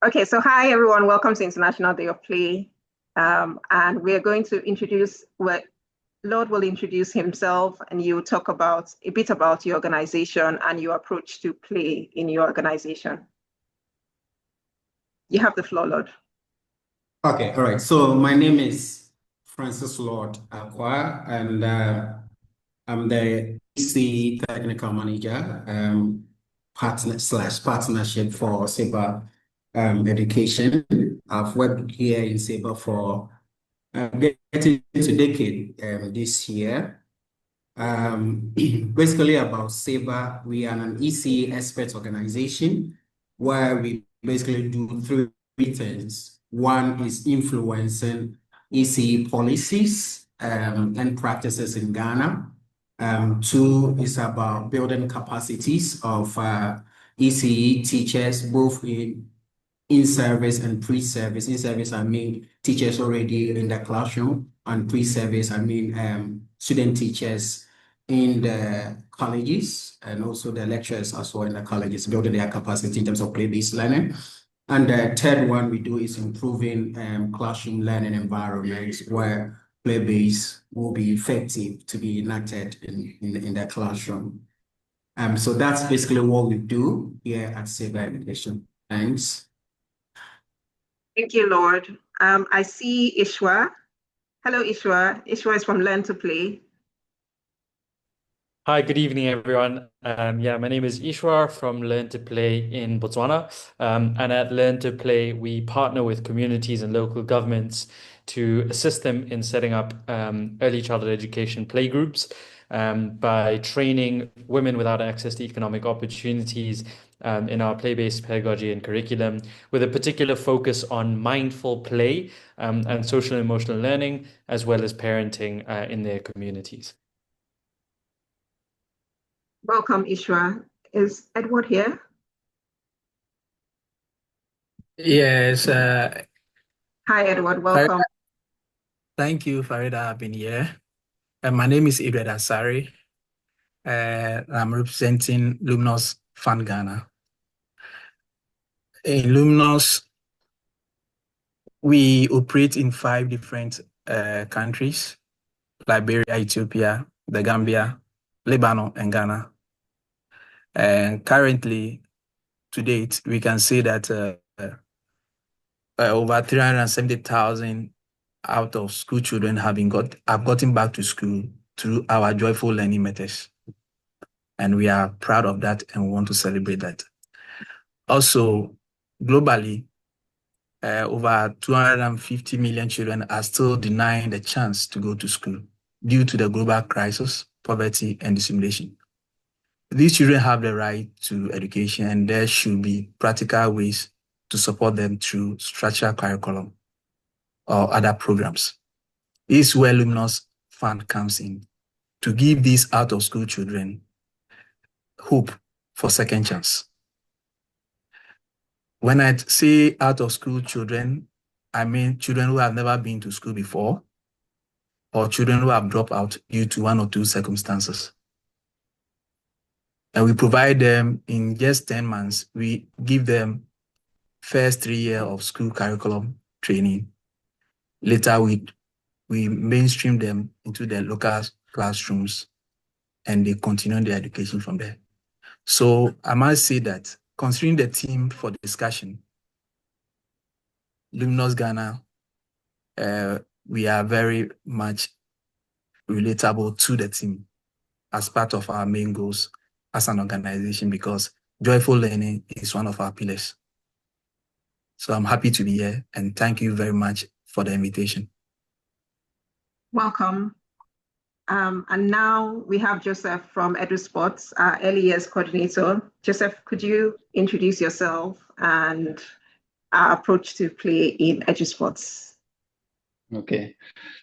Okay, so hi everyone, welcome to International Day of Play. And we're going to introduce Lord will introduce himself and you talk about a bit about your organization and your approach to play in your organization. You have the floor, Lord. Okay, all right. So my name is Francis Lord Acquah, and I'm the EC Technical Manager, partnership for Sabre Education. I've worked here in Sabre for getting to decade this year. Basically about Sabre, we are an EC expert organization where we basically do three things. One is influencing EC policies and practices in Ghana. Two is about building capacities of ECE teachers, both in service and pre-service. In service, I mean teachers already in the classroom, and pre-service, I mean student teachers in the colleges and also the lecturers as well in the colleges, building their capacity in terms of play-based learning. And the third one we do is improving classroom learning environments where play-based will be effective to be enacted in the classroom. So that's basically what we do here at Sabre Education. Thanks. Thank you, Lord. I see Eashwar. Hello, Eashwar. Eashwar is from Learn to Play. Hi, good evening, everyone. My name is Eashwar from Learn to Play in Botswana. And at Learn to Play, we partner with communities and local governments to assist them in setting up early childhood education playgroups by training women without access to economic opportunities in our play-based pedagogy and curriculum, with a particular focus on mindful play and social and emotional learning, as well as parenting in their communities. Welcome, Eashwar. Is Edward here? Yes. Hi, Edward. Welcome. Thank you, Farida. I've been here. My name is Edward Asare. I'm representing Luminos Fund Ghana. In Luminos, we operate in 5 different countries: Liberia, Ethiopia, the Gambia, Lebanon, and Ghana. And currently, to date, we can say that over 370,000 out of school children have gotten back to school through our joyful learning methods. And we are proud of that and we want to celebrate that. Also, globally, over 250 million children are still denying the chance to go to school due to the global crisis, poverty, and discrimination. These children have the right to education, and there should be practical ways to support them through structured curriculum or other programs. This is where Luminos Fund comes in, to give these out-of-school children hope for second chance. When I say out-of-school children, I mean children who have never been to school before, or children who have dropped out due to 1 or 2 circumstances. And we provide them in just 10 months. We give them first 3 years of school curriculum training. Later, we mainstream them into the local classrooms and they continue their education from there. So I must say that considering the theme for the discussion, Luminos Ghana, we are very much relatable to the team as part of our main goals as an organization, because joyful learning is one of our pillars. So I'm happy to be here and thank you very much for the invitation. Welcome. And now we have Joseph from EduSpots, our early years coordinator. Joseph, could you introduce yourself and our approach to play in EduSpots? Okay,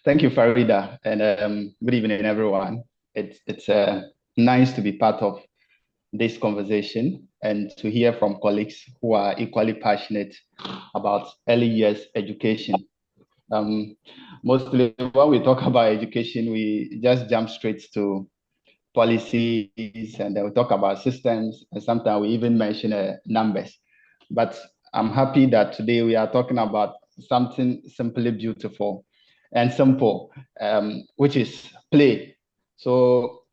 thank you, Farida, and good evening, everyone. It's nice to be part of this conversation and to hear from colleagues who are equally passionate about early years education. Mostly when we talk about education, we just jump straight to policies and then we talk about systems, and sometimes we even mention numbers. But I'm happy that today we are talking about something simply beautiful and simple, which is play. So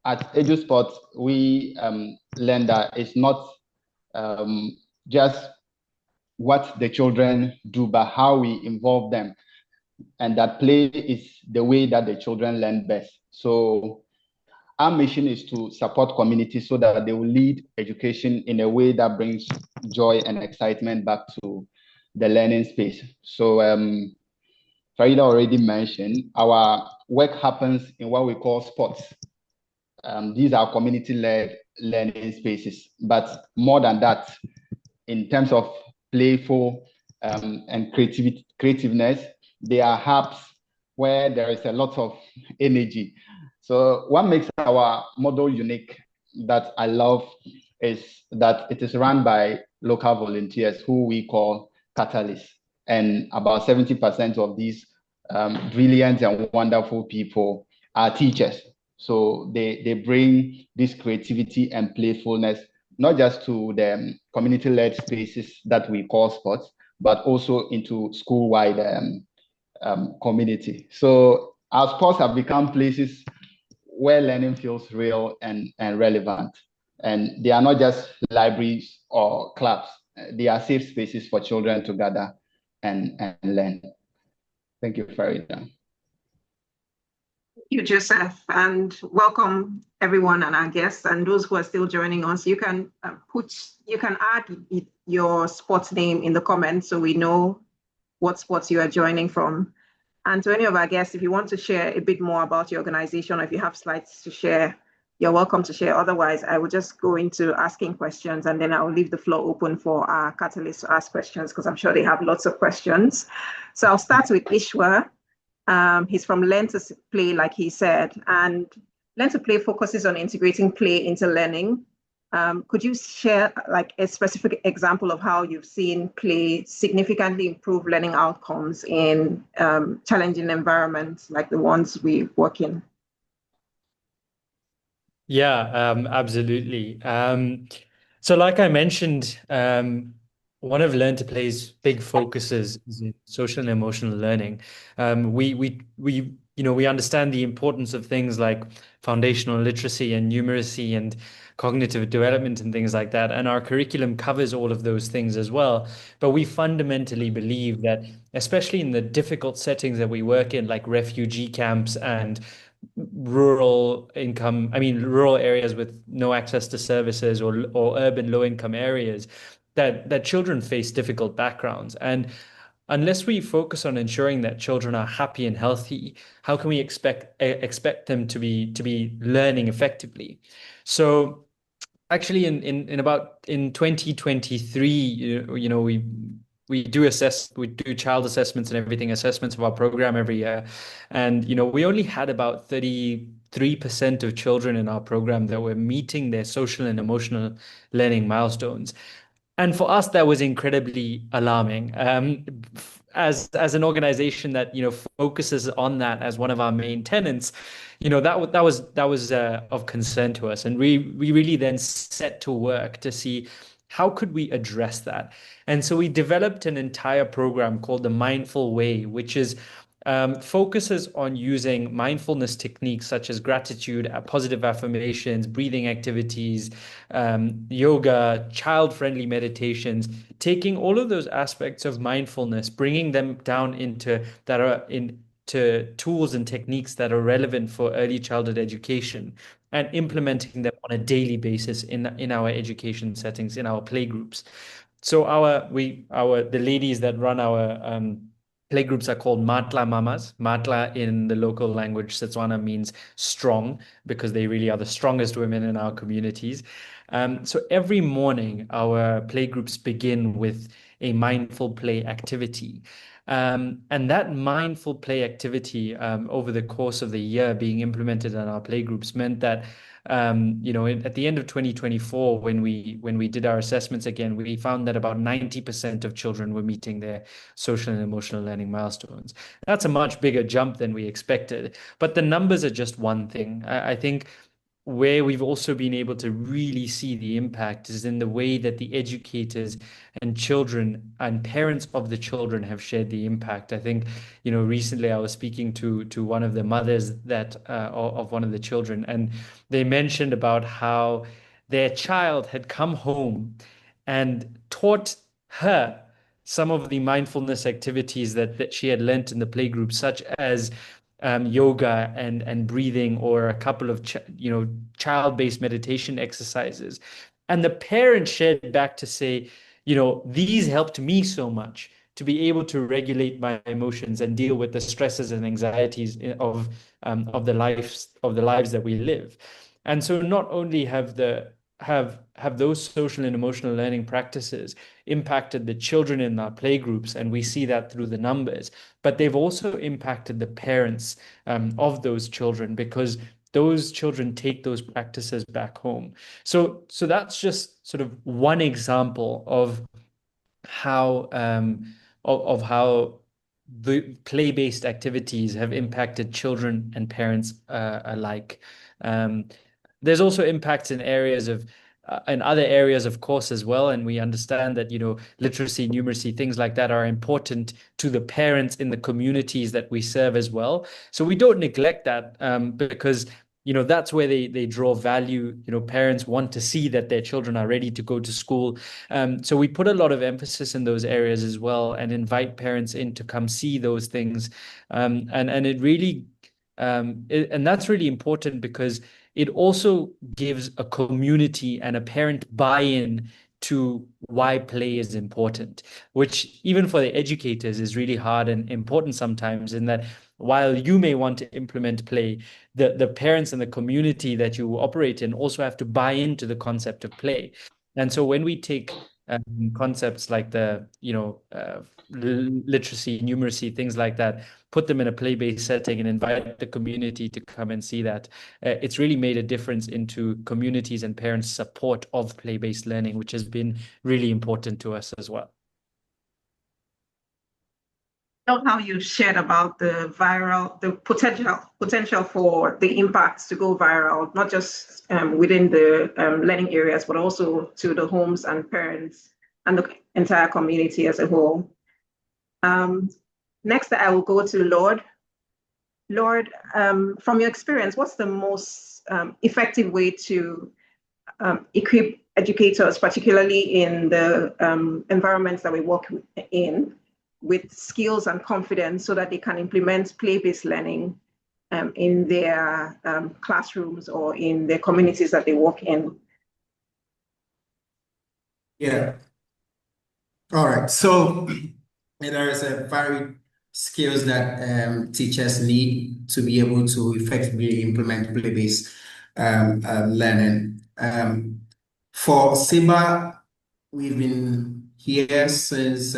at EduSpots, we learn that it's not just what the children do, but how we involve them. And that play is the way that the children learn best. So our mission is to support communities so that they will lead education in a way that brings joy and excitement back to the learning space. So Farida already mentioned, our work happens in what we call sports. These are community-led learning spaces, but more than that, in terms of playful and creativeness, they are hubs where there is a lot of energy. So what makes our model unique that I love is that it is run by local volunteers who we call catalysts. And about 70% of these brilliant and wonderful people are teachers. So they bring this creativity and playfulness not just to the community-led spaces that we call sports, but also into school-wide community. So our sports have become places where learning feels real and relevant. And they are not just libraries or clubs. They are safe spaces for children to gather and learn. Thank you, Farida. You, Joseph, and welcome everyone and our guests and those who are still joining us. You can add your sports name in the comments so we know what sports you are joining from. And to any of our guests, if you want to share a bit more about your organization, or if you have slides to share, you're welcome to share. Otherwise, I will just go into asking questions, and then I'll leave the floor open for our catalysts to ask questions, because I'm sure they have lots of questions. So I'll start with Eashwar. He's from Learn to Play, like he said, and Learn to Play focuses on integrating play into learning. Could you share like a specific example of how you've seen play significantly improve learning outcomes in challenging environments like the ones we work in? Yeah, absolutely. So like I mentioned, one of Learn to Play's big focuses is in social and emotional learning. We understand the importance of things like foundational literacy and numeracy and cognitive development and things like that. And our curriculum covers all of those things as well. But we fundamentally believe that, especially in the difficult settings that we work in, like refugee camps and rural areas with no access to services, or urban low-income areas, that children face difficult backgrounds. And unless we focus on ensuring that children are happy and healthy, how can we expect them to be learning effectively? So actually in 2023, we do child assessments and everything, assessments of our program every year. And, we only had about 33% of children in our program that were meeting their social and emotional learning milestones. And for us, that was incredibly alarming. As an organization that focuses on that as one of our main tenets, that was of concern to us, and we really then set to work to see how could we address that. And so we developed an entire program called the Mindful Way, which is focuses on using mindfulness techniques such as gratitude, positive affirmations, breathing activities, yoga, child-friendly meditations, taking all of those aspects of mindfulness, bringing them down into tools and techniques that are relevant for early childhood education, and implementing them on a daily basis in our education settings, in our play groups. So the ladies that run our playgroups are called Matla Mamas. Matla in the local language, Setswana, means strong, because they really are the strongest women in our communities. So every morning, our playgroups begin with a mindful play activity. And that mindful play activity over the course of the year being implemented in our playgroups meant that at the end of 2024, when we did our assessments again, we found that about 90% of children were meeting their social and emotional learning milestones. That's a much bigger jump than we expected, but the numbers are just one thing. I think where we've also been able to really see the impact is in the way that the educators and children and parents of the children have shared the impact. I think, recently I was speaking to one of the mothers that of one of the children, and they mentioned about how their child had come home and taught her some of the mindfulness activities that she had learnt in the playgroup, such as yoga and breathing, or a couple of child-based meditation exercises. And the parents shared back to say, these helped me so much to be able to regulate my emotions and deal with the stresses and anxieties of the lives that we live. And so not only have those social and emotional learning practices impacted the children in our playgroups, and we see that through the numbers, but they've also impacted the parents of those children, because those children take those practices back home. So that's just sort of one example of how how the play-based activities have impacted children and parents alike. There's also impacts in other areas, of course, as well. And we understand that, literacy, numeracy, things like that are important to the parents in the communities that we serve as well. So we don't neglect that, because that's where they draw value. Parents want to see that their children are ready to go to school. So we put a lot of emphasis in those areas as well, and invite parents in to come see those things. And it really, and that's really important, because it also gives a community and a parent buy-in to why play is important, which even for the educators is really hard and important sometimes, in that while you may want to implement play, the parents and the community that you operate in also have to buy into the concept of play. And so when we take concepts like the, literacy, numeracy, things like that, put them in a play-based setting and invite the community to come and see that, it's really made a difference into communities and parents' support of play-based learning, which has been really important to us as well. Love how you shared about the potential for the impacts to go viral, not just within the learning areas, but also to the homes and parents and the entire community as a whole. Next, I will go to Lord. Lord, from your experience, what's the most effective way to equip educators, particularly in the environments that we work in, with skills and confidence, so that they can implement play-based learning in their classrooms or in their communities that they work in? Yeah. All right. So there is a varied skills that teachers need to be able to effectively implement play-based learning. For Sabre, we've been here since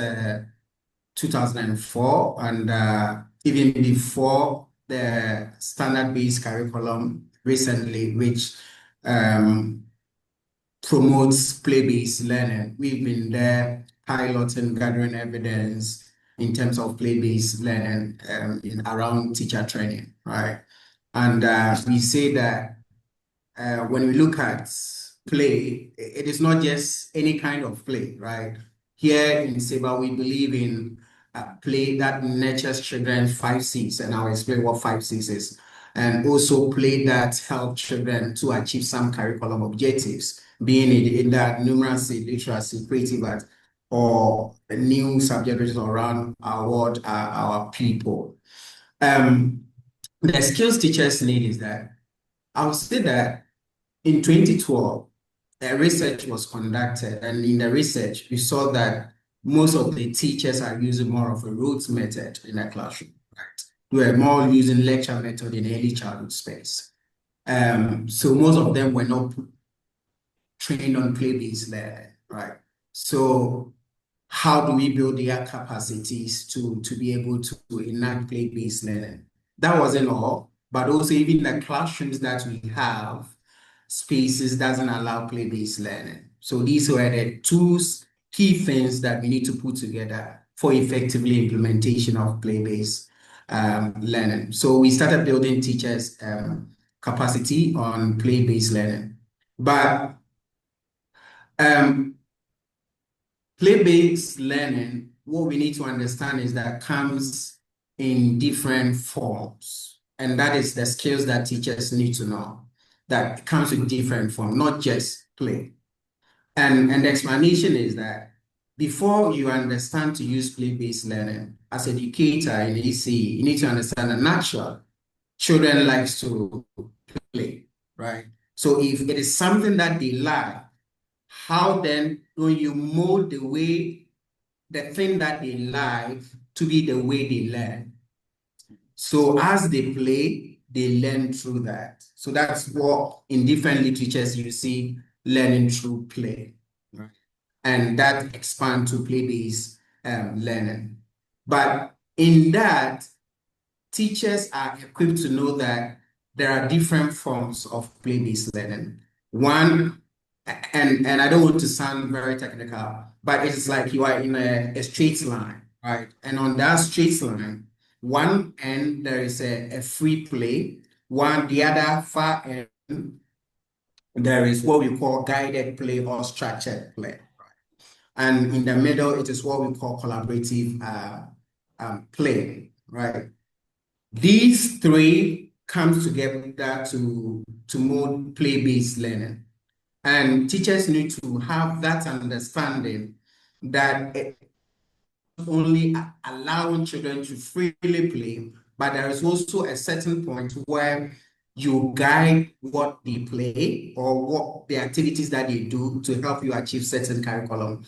2004, and even before the standard-based curriculum recently, which promotes play-based learning. We've been there piloting, gathering evidence in terms of play-based learning around teacher training, right? And we say that when we look at play, it is not just any kind of play, right? Here in Sabre, we believe in play that nurtures children's 5 C's, and I'll explain what 5 C's is. And also play that helps children to achieve some curriculum objectives, being in that numeracy, literacy, creative art, or new subjects around our world, our people. The skills teachers need is that, I would say that in 2012, a research was conducted, and in the research, we saw that most of the teachers are using more of a rote method in the classroom, right? We are more using lecture method in early childhood space. So most of them were not trained on play-based learning, right? So how do we build their capacities to be able to enact play-based learning? That wasn't all, but also even the classrooms that we have, spaces doesn't allow play-based learning. So these were the two key things that we need to put together for effectively implementation of play-based learning. So we started building teachers capacity on play-based learning. But play-based learning, what we need to understand is that comes in different forms. And that is the skills that teachers need to know. That comes with different forms, not just play. And the explanation is that before you understand to use play-based learning, as an educator in EC, you need to understand that naturally, children likes to play, right? So if it is something that they like, how then do you mold the thing that they like to be the way they learn? So as they play, they learn through that. So that's what in different literatures you see learning through play, right? And that expands to play-based learning. But in that, teachers are equipped to know that there are different forms of play-based learning. One, and I don't want to sound very technical, but it's like you are in a straight line, right? And on that straight line, one end there is a free play, the other far end there is what we call guided play or structured play, right? And in the middle it is what we call collaborative play, right? These three come together to mold play-based learning. And teachers need to have that understanding that it only allowing children to freely play, but there is also a certain point where you guide what they play or what the activities that they do to help you achieve certain curriculum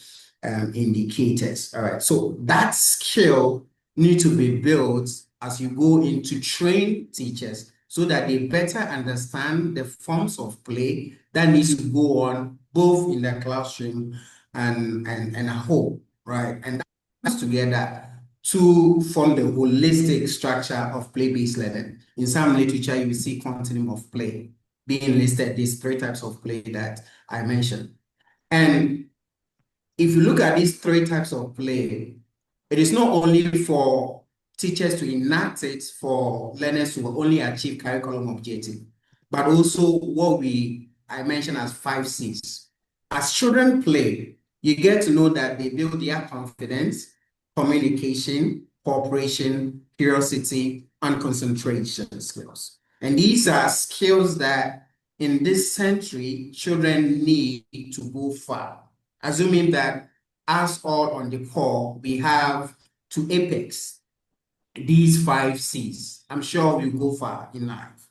indicators. All right, so that skill needs to be built as you go into train teachers so that they better understand the forms of play that needs to go on both in the classroom and at home, right? And that's together to form the holistic structure of play-based learning. In some literature, you will see continuum of play being listed, these three types of play that I mentioned. And if you look at these three types of play, it is not only for teachers to enact it for learners to only achieve curriculum objective, but also what I mentioned as 5 C's. As children play, you get to know that they build their confidence, communication, cooperation, curiosity, and concentration skills. And these are skills that in this century, children need to go far. Assuming that us all on the call, we have to apex these 5 C's. I'm sure we'll go far in life.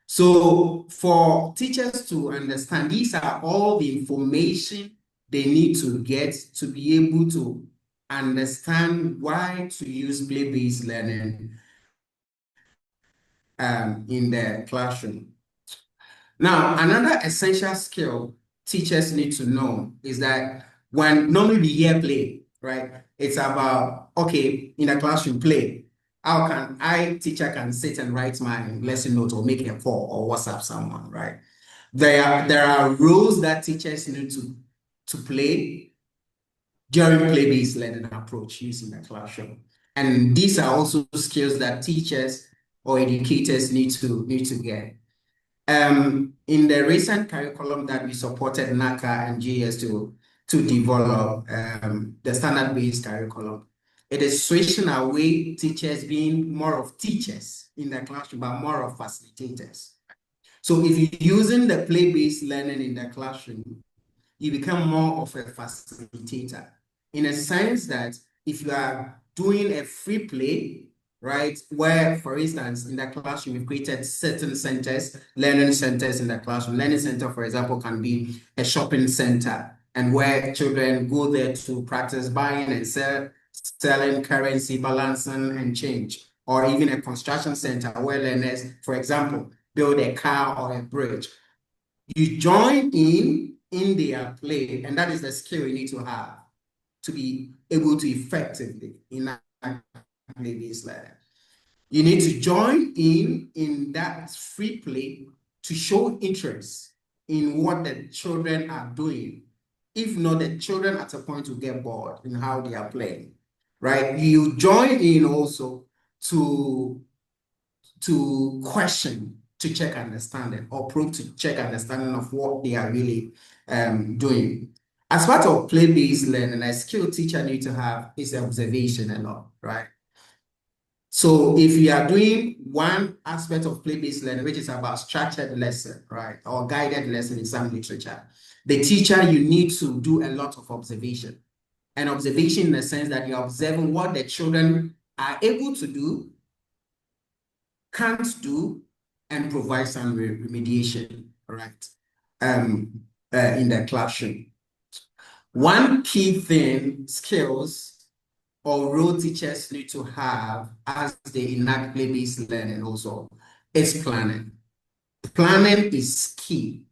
So for teachers to understand, these are all the information they need to get to be able to understand why to use play-based learning in the classroom. Now, another essential skill teachers need to know is that when normally we hear play, right? It's about, okay, in the classroom, play. How can teacher can sit and write my lesson note or make a call or WhatsApp someone, right? There are roles that teachers need to play during play-based learning approach using the classroom. And these are also skills that teachers or educators need to get. In the recent curriculum that we supported NACA and GS to develop the standard-based curriculum, it is switching away teachers being more of teachers in the classroom, but more of facilitators. So if you're using the play-based learning in the classroom, you become more of a facilitator in a sense that if you are doing a free play, right, where, for instance, in the classroom, we've created certain centers, learning centers in the classroom. Learning center, for example, can be a shopping center and where children go there to practice buying and selling currency, balancing and change, or even a construction center where learners, for example, build a car or a bridge. You join in their play, and that is the skill you need to have to be able to effectively enact play-based learning. You need to join in that free play to show interest in what the children are doing. If not, the children at a point will get bored in how they are playing, right? You join in also to question to check understanding or probe to check understanding of what they are really doing. As part of play-based learning, a skill teacher need to have is observation a lot, right? So if you are doing one aspect of play-based learning, which is about structured lesson, right, or guided lesson in some literature, the teacher, you need to do a lot of observation. And observation in the sense that you're observing what the children are able to do, can't do, and provide some remediation, right, in the classroom. One key thing, skills, or role teachers need to have as they enact play-based learning also is planning. Planning is key.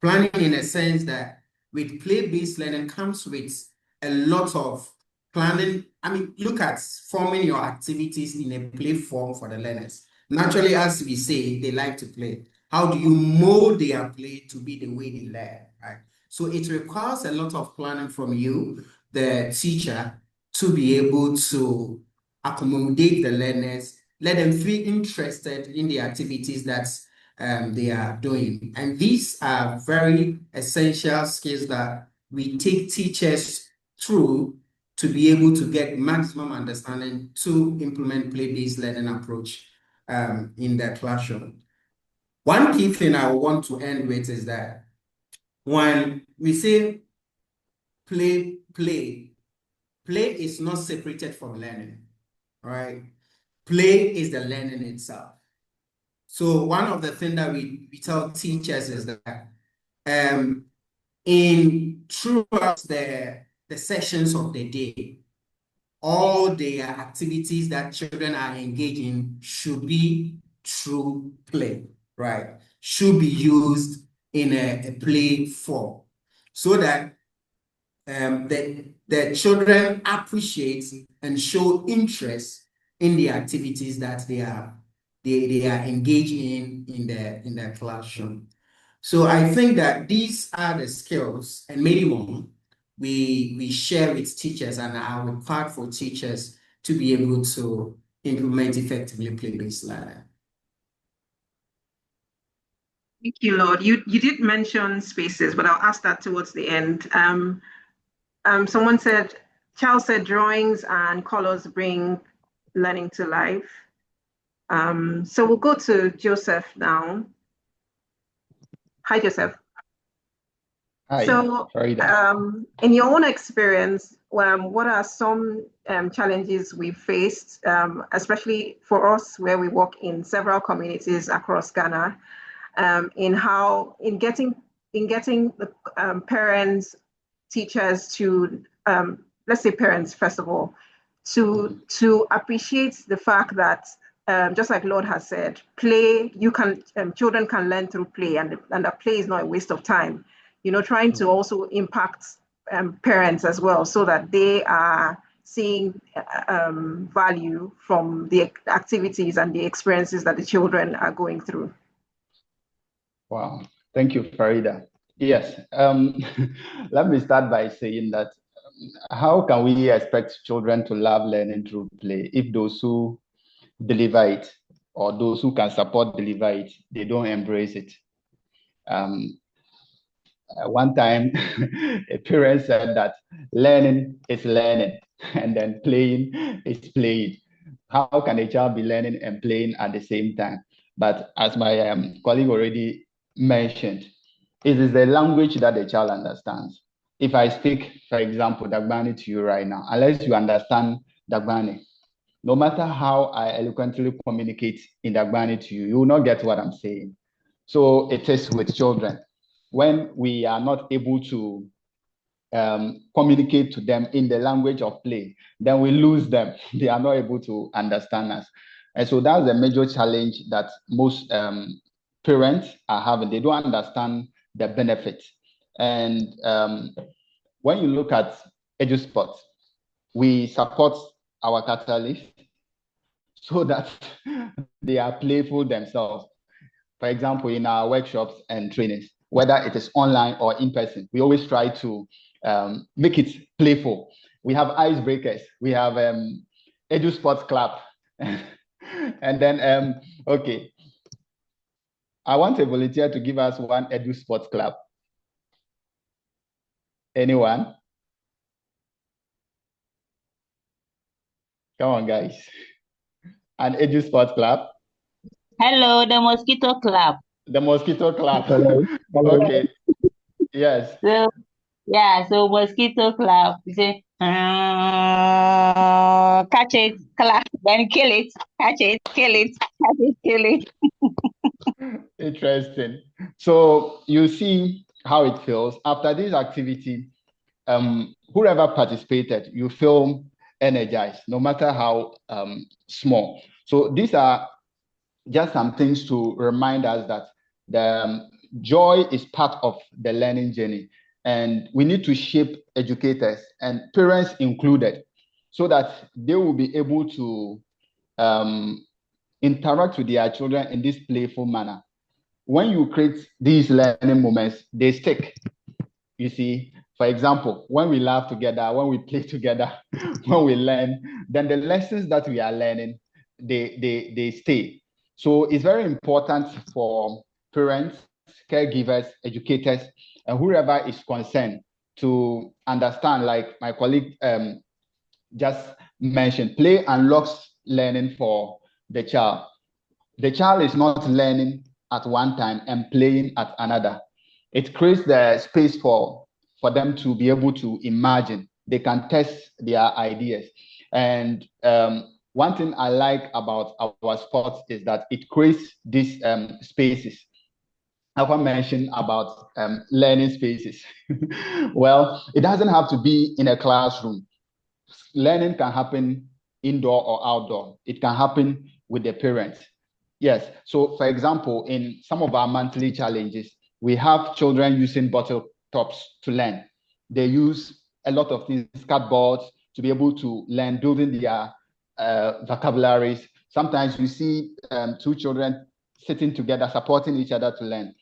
Planning in a sense that with play-based learning comes with a lot of planning. I mean, look at forming your activities in a play form for the learners. Naturally, as we say, they like to play. How do you mold their play to be the way they learn, right? So it requires a lot of planning from you, the teacher, to be able to accommodate the learners, let them feel interested in the activities that they are doing. And these are very essential skills that we take teachers through to be able to get maximum understanding to implement play-based learning approach in the classroom. One key thing I want to end with is that when we say play is not separated from learning, right? Play is the learning itself. So one of the things that we tell teachers is that throughout the sessions of the day, all the activities that children are engaging should be through play, right? Should be used in a play form so that the children appreciate and show interest in the activities that they are engaging in the classroom. So I think that these are the skills and many more we share with teachers and are required for teachers to be able to implement effectively play-based learning. Thank you, Lord. You did mention spaces, but I'll ask that towards the end. Someone said, Charles said drawings and colors bring learning to life. So we'll go to Joseph now. Hi, Joseph. Hi, so Farida. In your own experience, what are some challenges we've faced, especially for us where we work in several communities across Ghana, in getting the parents, teachers to, let's say parents first of all, to appreciate the fact that just like Lord has said, play, children can learn through play, and that play is not a waste of time. Trying to also impact parents as well, so that they are seeing value from the activities and the experiences that the children are going through. Wow, thank you, Farida. Yes, let me start by saying that how can we expect children to love learning through play if those who deliver it or those who can support deliver it, they don't embrace it? One time, a parent said that learning is learning and then playing is playing. How can a child be learning and playing at the same time? But as my colleague already mentioned, it is the language that the child understands. If I speak, for example, Dagbani to you right now, unless you understand Dagbani, no matter how I eloquently communicate in Dagbani to you, you will not get what I'm saying. So it is with children. When we are not able to communicate to them in the language of play, then we lose them. They are not able to understand us. And so that's a major challenge that most parents are having. They don't understand the benefit. And when you look at EduSpots, we support our catalysts so that they are playful themselves. For example, in our workshops and trainings, whether it is online or in person, we always try to make it playful. We have icebreakers. We have EduSpots Club. And then, okay. I want a volunteer to give us one EduSpots club. Anyone? Come on, guys. An EduSpots club. Hello, the Mosquito Club. The Mosquito Club. Hello. Hello. Okay. Yes. So, yeah, so Mosquito Club. You say, catch it, clap, then kill it, catch it, kill it, catch it, kill it. Interesting. So you see how it feels after this activity. Whoever participated, you feel energized, no matter how small. So these are just some things to remind us that the joy is part of the learning journey, and we need to shape educators and parents included, so that they will be able to interact with their children in this playful manner. When you create these learning moments, they stick. You see, for example, when we laugh together, when we play together, when we learn, then the lessons that we are learning, they stay. So it's very important for parents, caregivers, educators, and whoever is concerned to understand, like my colleague just mentioned, play unlocks learning for the child. The child is not learning at one time and playing at another. It creates the space for them to be able to imagine. They can test their ideas. And one thing I like about our sports is that it creates these spaces. Acquah mentioned about learning spaces. Well, it doesn't have to be in a classroom. Learning can happen indoor or outdoor. It can happen with the parents. Yes. So, for example, in some of our monthly challenges, we have children using bottle tops to learn. They use a lot of things, cardboards, to be able to learn, building their vocabularies. Sometimes you see two children sitting together, supporting each other to learn.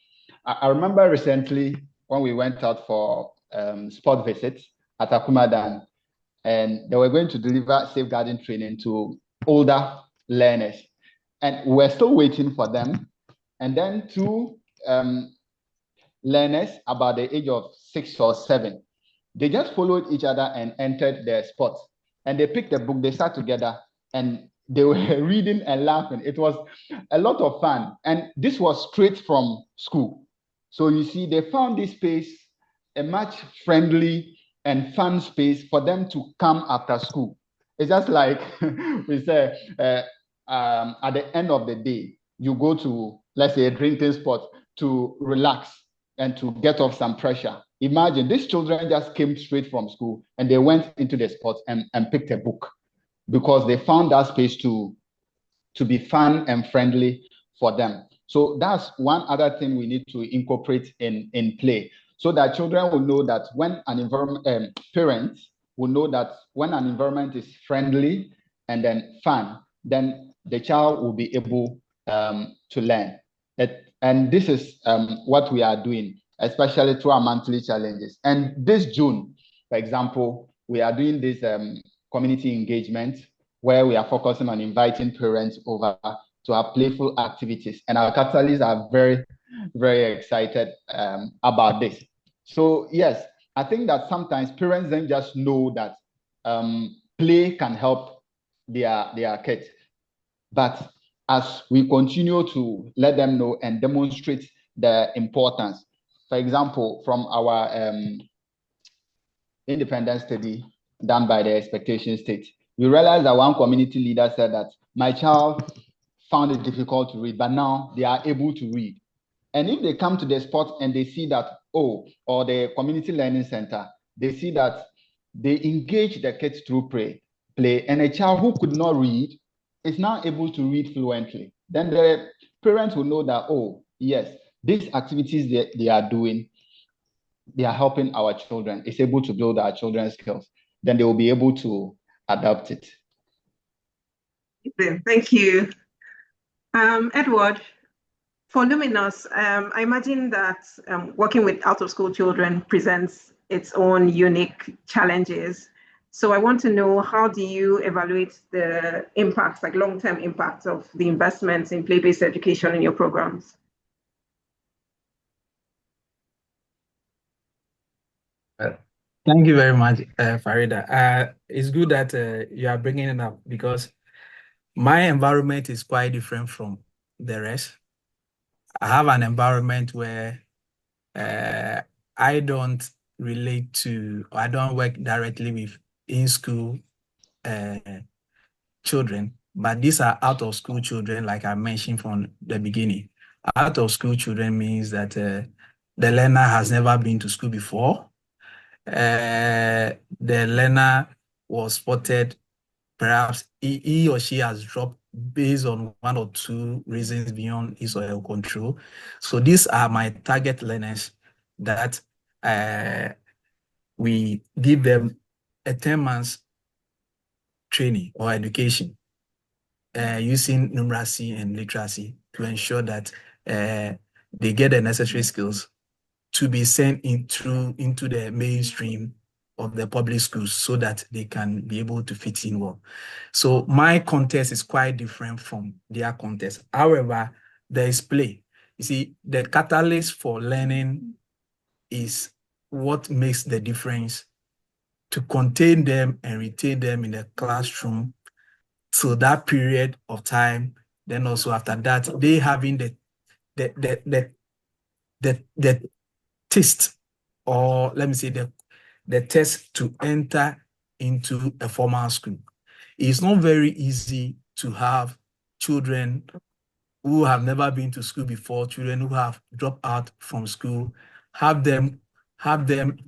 I remember recently when we went out for sport visits at Akumadan, and they were going to deliver safeguarding training to older learners. And we're still waiting for them. And then two learners about the age of 6 or 7, they just followed each other and entered the spot. And they picked the book, they sat together, and they were reading and laughing. It was a lot of fun. And this was straight from school. So you see, they found this space a much friendly and fun space for them to come after school. It's just like we say, at the end of the day, you go to, let's say, a drinking spot to relax and to get off some pressure. Imagine these children just came straight from school and they went into the spot and picked a book because they found that space to be fun and friendly for them. So that's one other thing we need to incorporate in play, so that children will know that when an environment, parents will know that when an environment is friendly and then fun, then the child will be able to learn. And this is what we are doing, especially through our monthly challenges. And this June, for example, we are doing this community engagement where we are focusing on inviting parents over to have playful activities. And our catalysts are very, very excited about this. So yes, I think that sometimes parents then just know that play can help their kids. But as we continue to let them know and demonstrate the importance, for example, from our independent study done by the Expectation State, we realized that one community leader said that my child found it difficult to read, but now they are able to read. And if they come to the spot and they see that, or the community learning center, they see that they engage the kids through play, and a child who could not read is now able to read fluently, then the parents will know that, oh, yes, these activities they are doing, they are helping our children. It's able to build our children's skills. Then they will be able to adapt it. Thank you. Edward, for Luminos, I imagine that working with out-of-school children presents its own unique challenges. So I want to know, how do you evaluate the impacts, like long-term impacts of the investments in play-based education in your programs? Thank you very much, Farida. It's good that you are bringing it up because my environment is quite different from the rest. I have an environment where I don't relate to, I don't work directly with in-school children, but these are out-of-school children, like I mentioned from the beginning. Out-of-school children means that the learner has never been to school before. The learner was spotted, perhaps he or she has dropped based on one or two reasons beyond his or her control. So these are my target learners that we give them a 10 months training or education using numeracy and literacy to ensure that they get the necessary skills to be sent into the mainstream of the public schools so that they can be able to fit in well. So my context is quite different from their context. However, there is play. You see, the catalyst for learning is what makes the difference to contain them and retain them in the classroom till that period of time. Then also after that, they having the taste, or let me say the test to enter into a formal school. It's not very easy to have children who have never been to school before, children who have dropped out from school, have them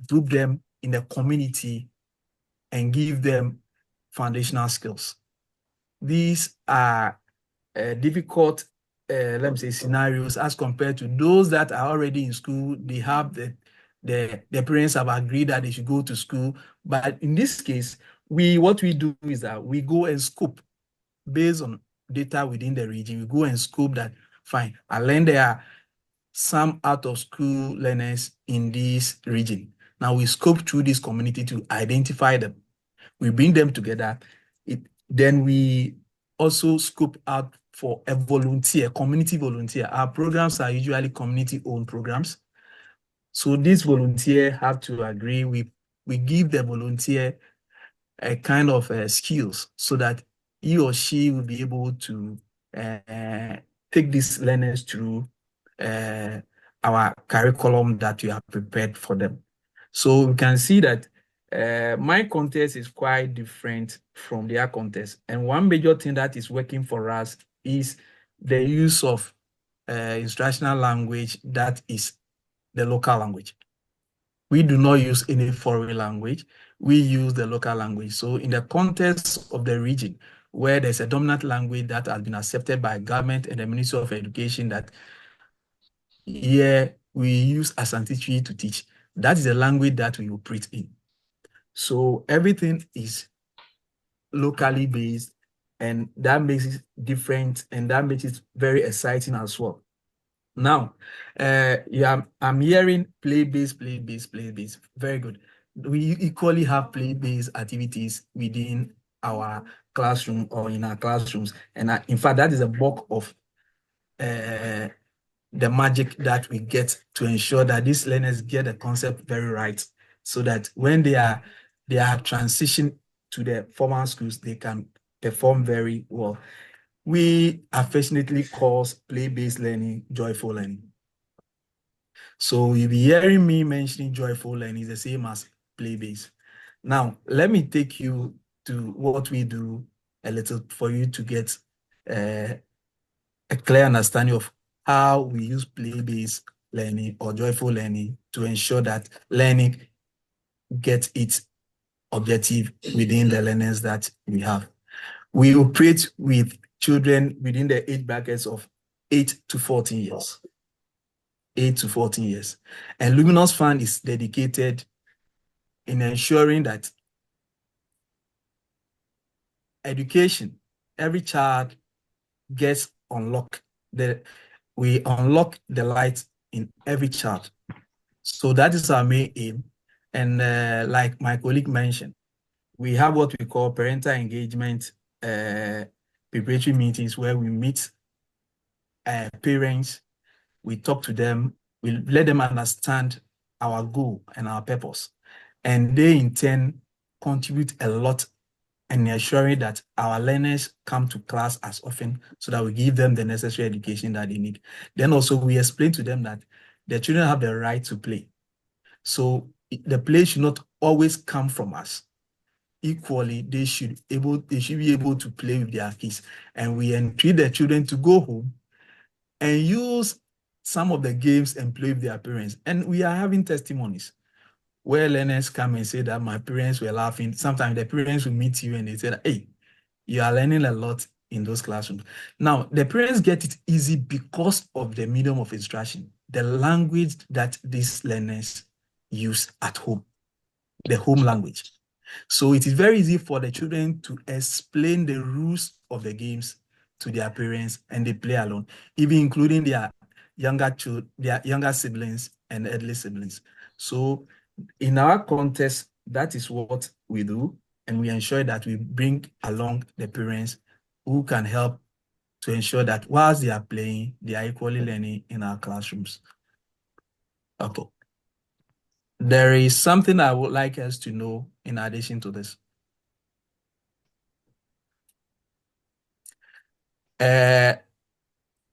group them in the community and give them foundational skills. These are difficult, let me say, scenarios as compared to those that are already in school. They have the parents have agreed that they should go to school. But in this case, what we do is that we go and scope based on data within the region. We go and scope that, fine, I learned there are some out of school learners in this region. Now we scope through this community to identify them. We bring them together. Then we also scope out for a volunteer, community volunteer. Our programs are usually community-owned programs. So this volunteer have to agree. We give the volunteer a kind of skills so that he or she will be able to take these learners through our curriculum that we have prepared for them. So we can see that my context is quite different from their context. And one major thing that is working for us is the use of instructional language that is the local language. We do not use any foreign language. We use the local language. So in the context of the region where there's a dominant language that has been accepted by government and the Ministry of Education, that here we use Asante Twi to teach. That is the language that we operate in. So everything is locally based, and that makes it different, and that makes it very exciting as well. Now, I'm hearing play-based. Very good. We equally have play-based activities within our classroom or in our classrooms. And in fact, that is a bulk of the magic that we get to ensure that these learners get the concept very right, so that when they are transitioned to the formal schools, they can perform very well. We affectionately call play-based learning joyful learning. So you'll be hearing me mentioning joyful learning is the same as play-based. Now, let me take you to what we do a little for you to get a clear understanding of how we use play-based learning or joyful learning to ensure that learning gets its objective within the learners that we have. We operate with children within the age brackets of 8 to 14 years. 8 to 14 years. And Luminos Fund is dedicated in ensuring that education, every child gets unlocked. We unlock the light in every child. So that is our main aim. And like my colleague mentioned, we have what we call parental engagement preparatory meetings where we meet parents, we talk to them, we let them understand our goal and our purpose. And they in turn contribute a lot in ensuring that our learners come to class as often so that we give them the necessary education that they need. Then also we explain to them that the children have the right to play. So the play should not always come from us. Equally, they should be able to play with their kids. And we entreat the children to go home and use some of the games and play with their parents. And we are having testimonies where learners come and say that my parents were laughing. Sometimes the parents will meet you and they say that, hey, you are learning a lot in those classrooms. Now, the parents get it easy because of the medium of instruction, the language that these learners use at home, the home language. So it is very easy for the children to explain the rules of the games to their parents, and they play along, even including their younger siblings and elderly siblings. So in our context, that is what we do, and we ensure that we bring along the parents who can help to ensure that whilst they are playing, they are equally learning in our classrooms. Okay. There is something I would like us to know in addition to this.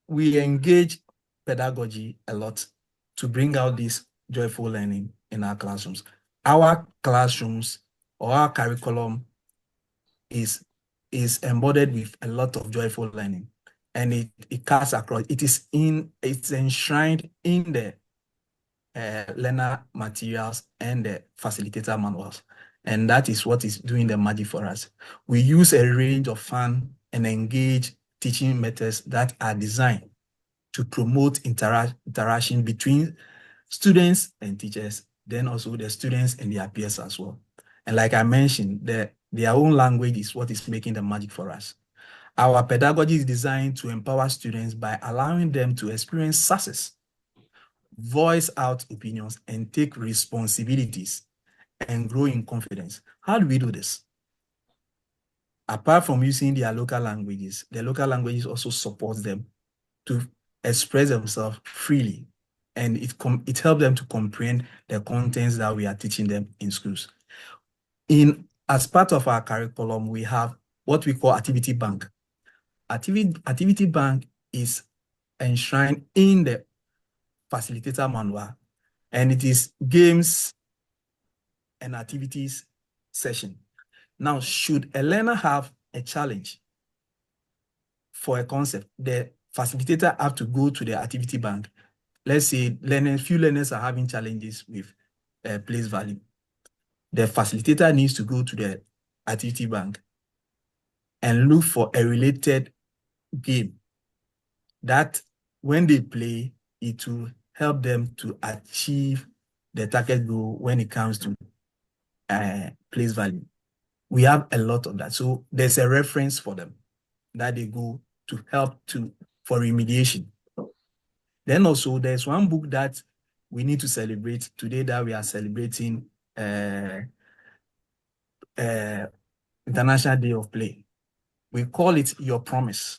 We engage pedagogy a lot to bring out this joyful learning in our classrooms. Our classrooms or our curriculum is embodied with a lot of joyful learning, and it cuts across. It's enshrined in the learner materials and the facilitator manuals, and that is what is doing the magic for us. We use a range of fun and engage teaching methods that are designed to promote interaction between students and teachers, then also the students and their peers as well. And like I mentioned, their own language is what is making the magic for us. Our pedagogy is designed to empower students by allowing them to experience success, voice out opinions, and take responsibilities and grow in confidence. How do we do this? Apart from using their local languages, the local languages also support them to express themselves freely, and it helps them to comprehend the contents that we are teaching them in schools. As part of our curriculum, we have what we call activity bank. Activity bank is enshrined in the facilitator manual, and it is games and activities session. Now, should a learner have a challenge for a concept, the facilitator have to go to the activity bank. Let's say few learners are having challenges with place value. The facilitator needs to go to the activity bank and look for a related game that when they play, it will help them to achieve the target goal when it comes to place value. We have a lot of that. So there's a reference for them that they go to help for remediation. Then also there's one book that we need to celebrate today, that we are celebrating International Day of Play. We call it Your Promise.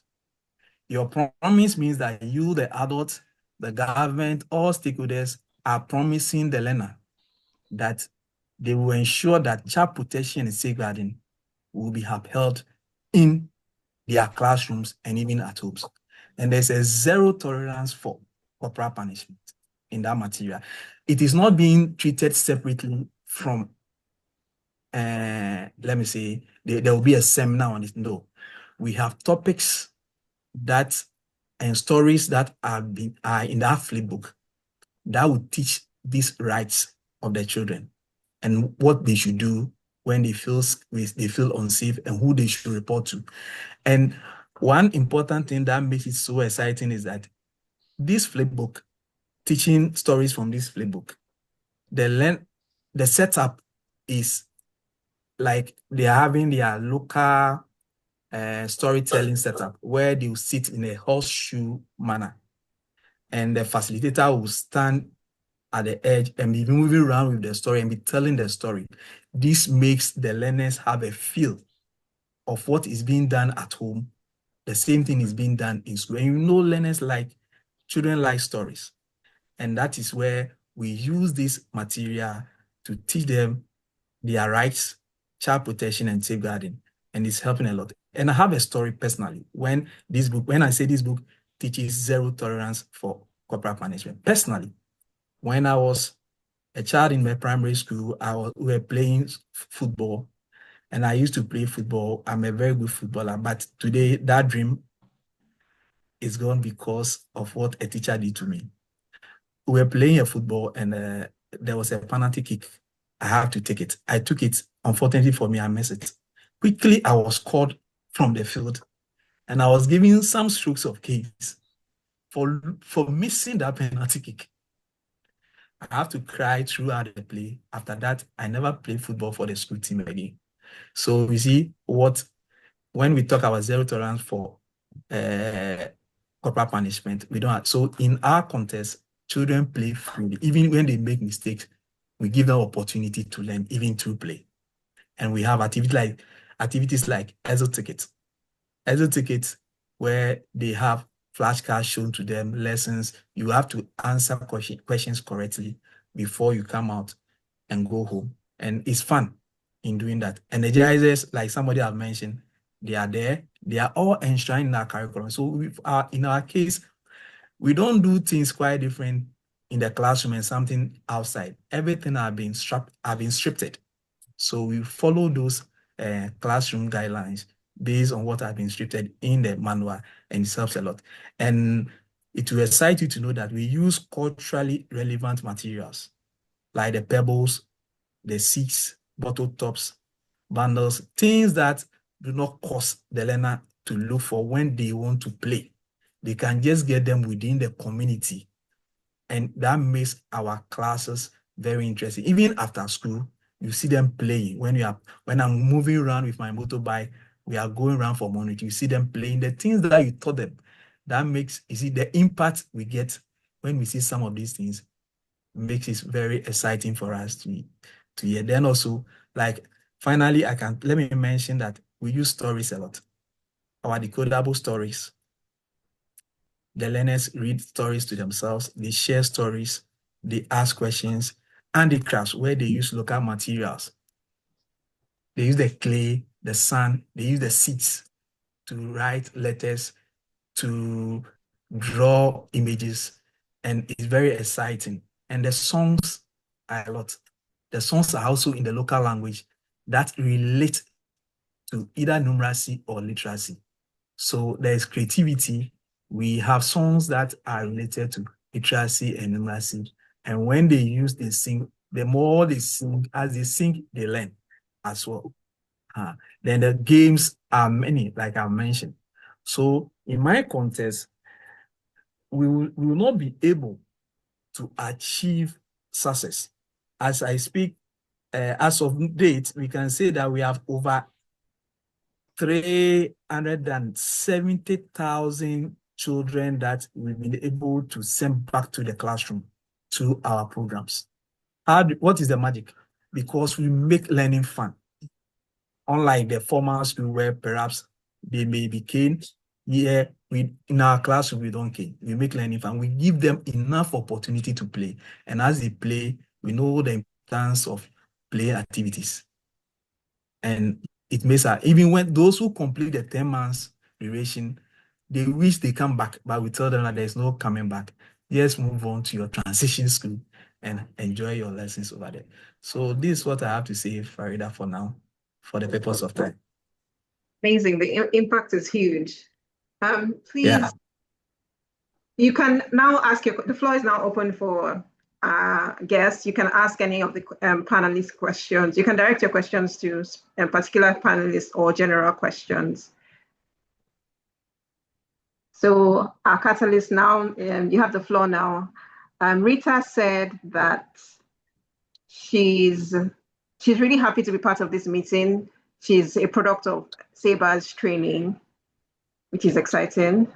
Your promise means that you, the adult, the government, all stakeholders are promising the learner that they will ensure that child protection and safeguarding will be upheld in their classrooms and even at homes. And there's a zero tolerance for corporal punishment in that material. It is not being treated separately from, let me say, there will be a seminar on it. No, we have topics and stories that are in that flipbook that will teach these rights of the children and what they should do when they feel unsafe and who they should report to. And one important thing that makes it so exciting is that this flipbook, teaching stories from this flipbook, the setup is like they are having their local storytelling setup where they will sit in a horseshoe manner, and the facilitator will stand at the edge and be moving around with the story and be telling the story. This makes the learners have a feel of what is being done at home. The same thing is being done in school. And children like stories. And that is where we use this material to teach them their rights, child protection, and safeguarding, and it's helping a lot. And I have a story personally. When I say this book teaches zero tolerance for corporal punishment. Personally, when I was a child in my primary school, we were playing football, and I used to play football. I'm a very good footballer, but today that dream is gone because of what a teacher did to me. We were playing a football, and there was a penalty kick. I have to take it. I took it. Unfortunately for me, I missed it. Quickly, I was called from the field, and I was given some strokes of case for missing that penalty kick. I have to cry throughout the play. After that, I never played football for the school team again. So you see when we talk about zero tolerance for corporal punishment, we don't have. So in our context, children play freely. Even when they make mistakes, we give them opportunity to learn, even through play. And we have activities like EXO tickets, where they have flashcards shown to them, lessons. You have to answer questions correctly before you come out and go home. And it's fun in doing that. Energizers, like somebody have mentioned, they are there. They are all enshrined in our curriculum. So in our case, we don't do things quite different in the classroom and something outside. Everything have been scripted. So we follow those classroom guidelines based on what have been scripted in the manual, and it helps a lot. And it will excite you to know that we use culturally relevant materials like the pebbles, the seeds, bottle tops, bundles, things that do not cost the learner to look for when they want to play. They can just get them within the community. And that makes our classes very interesting. Even after school, you see them playing. When I'm moving around with my motorbike, we are going around for monitoring. You see them playing the things that you taught them. That makes, you see, the impact we get when we see some of these things makes it very exciting for us to hear. Then also, like, finally, let me mention that we use stories a lot. Our decodable stories. The learners read stories to themselves, they share stories, they ask questions, and the crafts where they use local materials. They use the clay, the sand, they use the seeds to write letters, to draw images, and it's very exciting. And the songs are a lot. The songs are also in the local language that relate to either numeracy or literacy. So there's creativity. We have songs that are related to literacy and numeracy. And when they sing, the more they sing, as they sing, they learn as well. Then the games are many, like I mentioned. So in my context, we will not be able to achieve success. As I speak, as of date, we can say that we have over 370,000 children that we've been able to send back to the classroom through our programs. What is the magic? Because we make learning fun. Unlike the formal school where perhaps they may be caned, in our classroom, we don't cane. We make learning fun. We give them enough opportunity to play. And as they play, we know the importance of play activities. And it makes even when those who complete the 10 months duration, they wish they come back, but we tell them that there's no coming back. Just move on to your transition school and enjoy your lessons over there. So this is what I have to say, Farida, for now, for the purpose of time. Amazing. The impact is huge. Please, Yeah. You can now ask the floor is now open for guests. You can ask any of the panelists questions. You can direct your questions to particular panelists or general questions. So our catalyst now, you have the floor now. Rita said that she's really happy to be part of this meeting. She's a product of Sabre's training, which is exciting.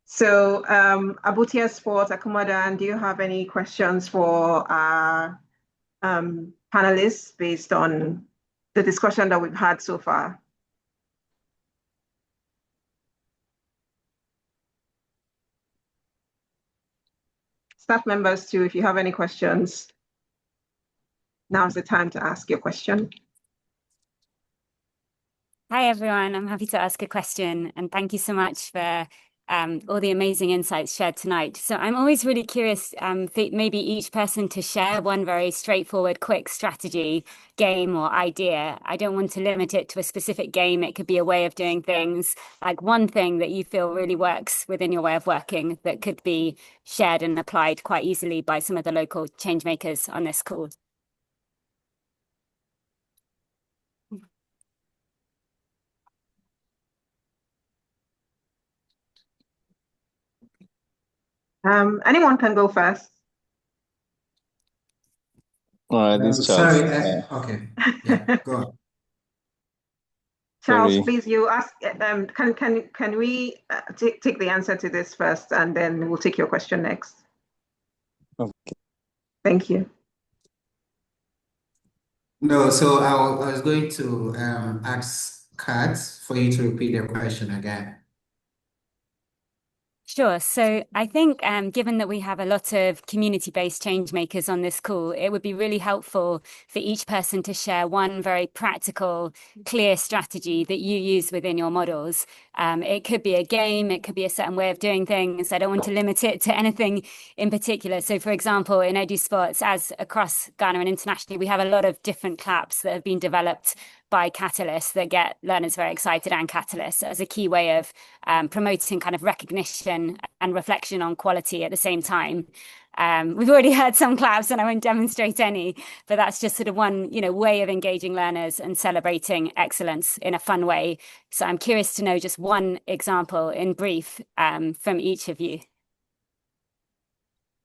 So Abutia Sport, Akumadan, do you have any questions for our panelists based on the discussion that we've had so far? Staff members too, if you have any questions. Now's the time to ask your question. Hi, everyone. I'm happy to ask a question, and thank you so much for all the amazing insights shared tonight. So I'm always really curious for maybe each person to share one very straightforward, quick strategy, game, or idea. I don't want to limit it to a specific game. It could be a way of doing things, like one thing that you feel really works within your way of working that could be shared and applied quite easily by some of the local change makers on this call. Anyone can go first. This Sorry, Charles. okay, yeah, go on. Charles, Sorry. please, you ask. Can we take the answer to this first, and then we'll take your question next. Okay. Thank you. No, so I was going to ask Kat for you to repeat the question again. Sure. So I think given that we have a lot of community-based change makers on this call, it would be really helpful for each person to share one very practical, clear strategy that you use within your models. It could be a game, it could be a certain way of doing things. I don't want to limit it to anything in particular. So for example, in EduSpots, as across Ghana and internationally, we have a lot of different claps that have been developed by Catalysts that get learners very excited, and Catalysts as a key way of promoting kind of recognition and reflection on quality at the same time. We've already heard some claps and I won't demonstrate any, but that's just sort of one, way of engaging learners and celebrating excellence in a fun way. So I'm curious to know just one example in brief from each of you.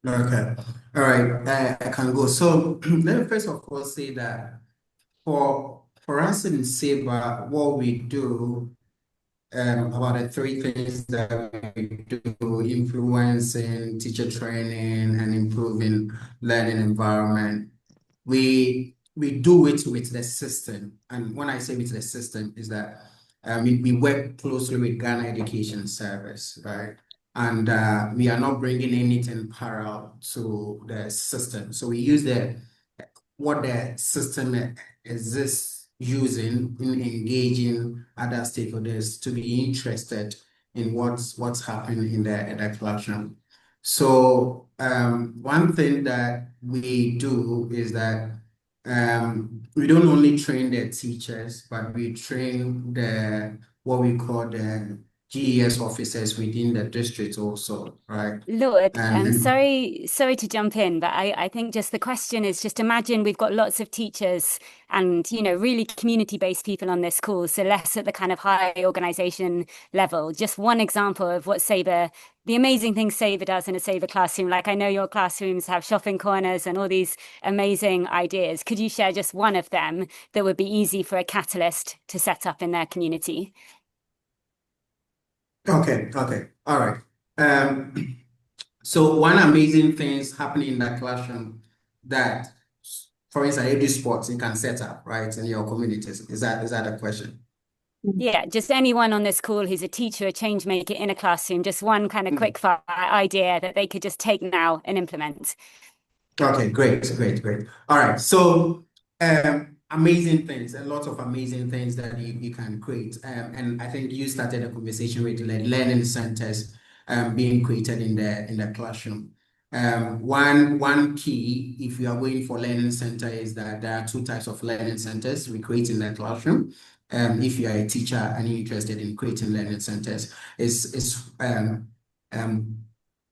Okay, all right, I can go. So let me first of all say that for us in Sabre, what we do about the three things that we do: influencing, teacher training, and improving learning environment. We do it with the system, and when I say with the system, is that we work closely with Ghana Education Service, right? And we are not bringing anything parallel to the system. So we use what the system exists using in engaging other stakeholders to be interested in what's happening in the classroom. So one thing that we do is that we don't only train the teachers, but we train what we call the GES officers within the district also, right? Lord, And sorry to jump in, but I think just the question is, just imagine we've got lots of teachers and, really community-based people on this call, so less at the kind of high organization level. Just one example of what Sabre, the amazing things Sabre does in a Sabre classroom. Like, I know your classrooms have shopping corners and all these amazing ideas. Could you share just one of them that would be easy for a catalyst to set up in their community? Okay, all right. So one amazing thing is happening in that classroom that, for instance, EduSpots you can set up, right, in your communities. Is that a question? Yeah, just anyone on this call who's a teacher, a change maker in a classroom, just one kind of quick fire idea that they could just take now and implement. Okay, great. All right, so amazing things, a lot of amazing things that you can create. And I think you started a conversation with learning centers being created in the classroom. One key, if you are going for learning center, is that there are two types of learning centers we create in the classroom. If you are a teacher and you're interested in creating learning centers,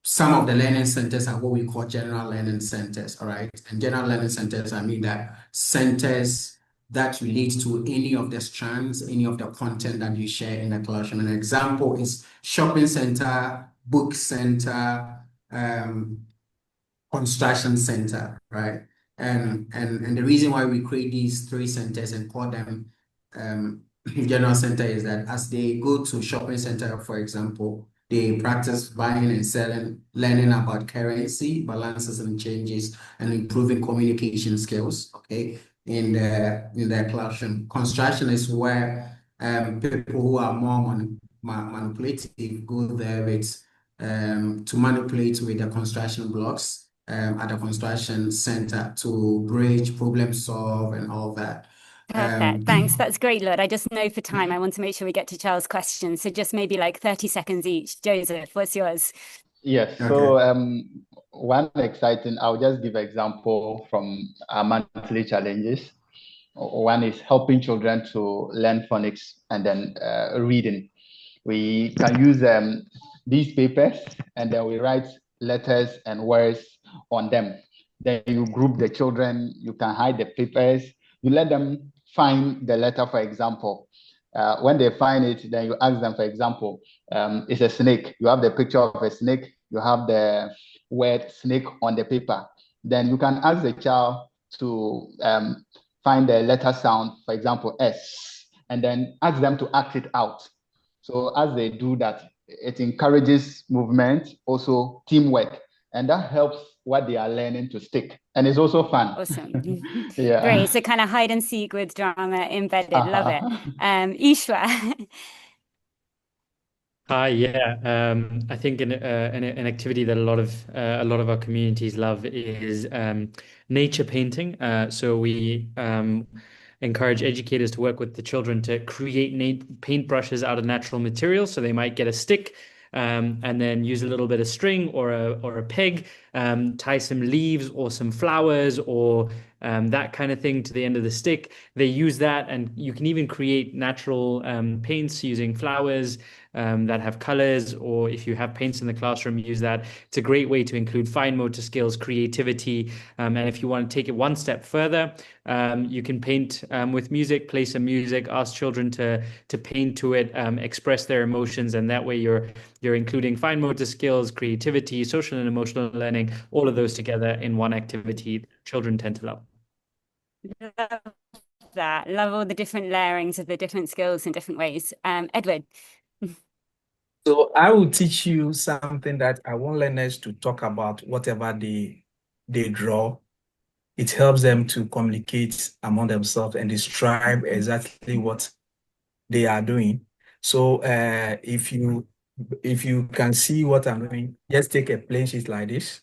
some of the learning centers are what we call general learning centers, all right? And general learning centers, I mean that centers that relate to any of the strands, any of the content that you share in the classroom. An example is shopping center, book center, construction center, right? And the reason why we create these three centers and call them general center is that as they go to shopping center, for example, they practice buying and selling, learning about currency, balances and changes, and improving communication skills, okay, in the classroom. Construction is where people who are more manipulative go there with to manipulate with the construction blocks at the construction center to bridge, problem solve, and all that. Perfect. Thanks. That's great, Lord. I just know for time, I want to make sure we get to Charles' questions. So just maybe like 30 seconds each. Joseph, what's yours? Yes. So one exciting, I'll just give an example from our monthly challenges. One is helping children to learn phonics and then reading. We can use these papers and then we write letters and words on them. Then you group the children, you can hide the papers, you let them find the letter, for example. When they find it, then you ask them, for example, it's a snake. You have the picture of a snake, you have the word snake on the paper. Then you can ask the child to find the letter sound, for example, S, and then ask them to act it out. So as they do that, it encourages movement, also teamwork, and that helps what they are learning to stick. And it's also fun. Awesome. Yeah. Great. So kind of hide and seek with drama embedded. Love it. Eashwar. Hi, yeah. I think an activity that a lot of our communities love is nature painting. So we encourage educators to work with the children to create paintbrushes out of natural materials. So they might get a stick and then use a little bit of string or a peg, tie some leaves or some flowers or that kind of thing to the end of the stick. They use that, and you can even create natural paints using flowers that have colors, or if you have paints in the classroom, use that. It's a great way to include fine motor skills, creativity, and if you want to take it one step further, you can paint with music, play some music, ask children to paint to it, express their emotions, and that way you're including fine motor skills, creativity, social and emotional learning, all of those together in one activity. Children tend to love. Love that. Love all the different layerings of the different skills in different ways. Edward. So I will teach you something that I want learners to talk about whatever they draw. It helps them to communicate among themselves and describe exactly what they are doing. So if you can see what I'm doing, just take a plain sheet like this.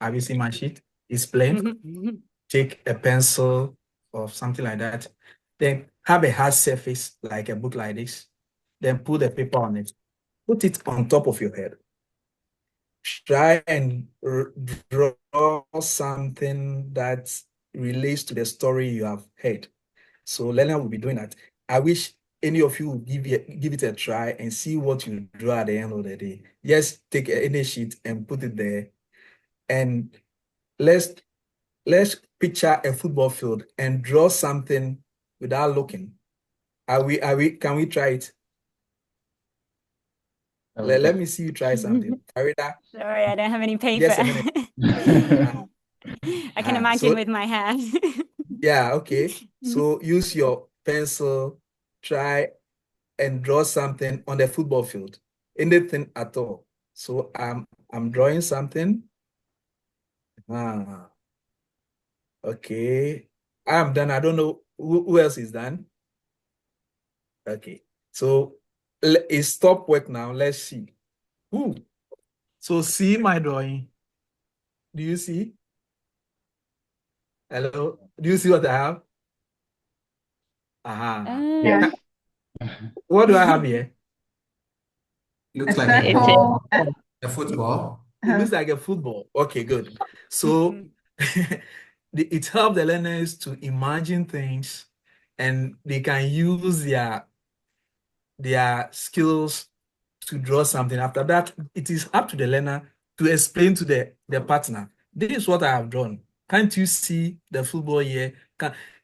Have you seen my sheet? It's plain. Take a pencil or something like that. Then have a hard surface like a book like this. Then put the paper on it. Put it on top of your head. Try and draw something that relates to the story you have heard. So learner will be doing that. I wish any of you would give it a try and see what you draw at the end of the day. Just take any sheet and put it there. And let's picture a football field and draw something without looking. Can we try it? Okay. Let me see you try something. Farida. Sorry, I don't have any paper. Yes, a minute. I can imagine with my hand. Yeah, okay. So use your pencil, try and draw something on the football field. Anything at all. So I'm drawing something. Okay. I'm done. I don't know who else is done. Okay. So it stopped work now. Let's see. Ooh. So see my drawing. Do you see? Hello? Do you see what I have? Yeah. What do I have here? Looks like a football. It looks like a football. Okay, good. So it helps the learners to imagine things, and they can use their skills to draw something. After that, it is up to the learner to explain to the partner, this is what I have drawn. Can't you see the football here?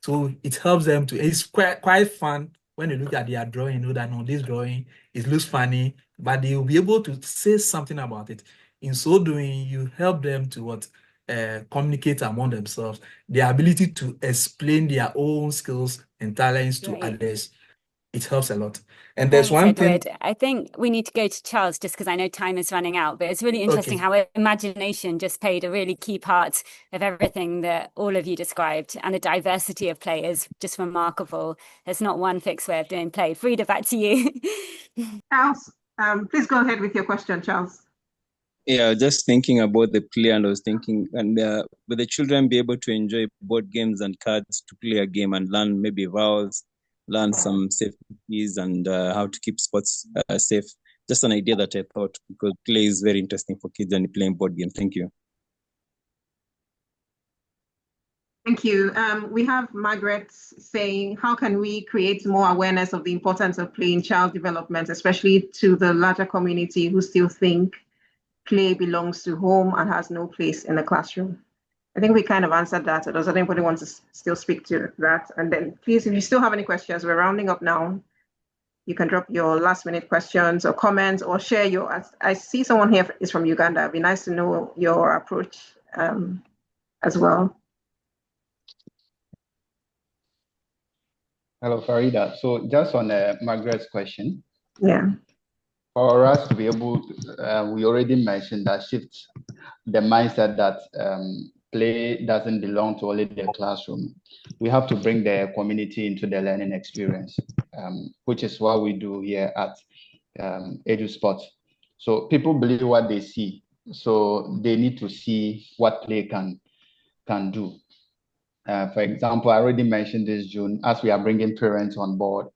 So it helps them to, it's quite fun when you look at their drawing, you know that, no, this drawing, it looks funny, but they will be able to say something about it. In so doing, you help them to communicate among themselves, their ability to explain their own skills and talents to others. It helps a lot. And there's one thing. I think we need to go to Charles just because I know time is running out, but it's really interesting how imagination just played a really key part of everything that all of you described, and the diversity of play is just remarkable. There's not one fixed way of doing play. Farida, back to you. Charles, please go ahead with your question, Charles. Yeah, just thinking about the play, and I was thinking, and will the children be able to enjoy board games and cards to play a game and learn maybe vowels, learn some safeties and how to keep spots safe? Just an idea that I thought, because play is very interesting for kids and playing board games. Thank you. Thank you. We have Margaret saying, how can we create more awareness of the importance of play in child development, especially to the larger community who still think play belongs to home and has no place in the classroom? I think we kind of answered that. Or does anybody want to still speak to that? And then please, if you still have any questions, we're rounding up now. You can drop your last minute questions or comments or share your, I see someone here is from Uganda. It'd be nice to know your approach as well. Hello, Farida. So just on Margaret's question. Yeah. For us to be able to, we already mentioned that shift the mindset that play doesn't belong to only the classroom. We have to bring the community into the learning experience, which is what we do here at EduSpots. So people believe what they see. So they need to see what play can do. For example, I already mentioned this June, as we are bringing parents on board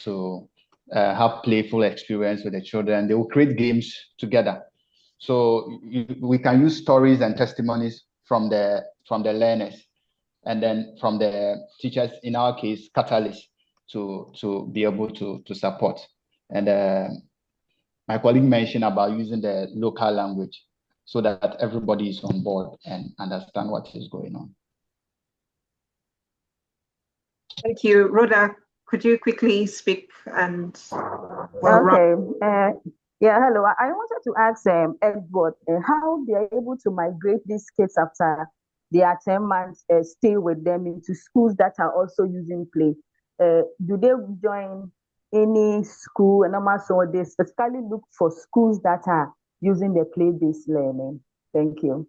to have playful experience with the children, they will create games together. So we can use stories and testimonies from the learners, and then from the teachers, in our case, catalysts, to be able to support. And my colleague mentioned about using the local language so that everybody is on board and understand what is going on. Thank you. Rhoda, could you quickly speak and yeah, hello. I wanted to ask Edward how they are able to migrate these kids after their 10 months stay with them into schools that are also using play. Do they join any school, and also they specifically look for schools that are using the play-based learning? Thank you.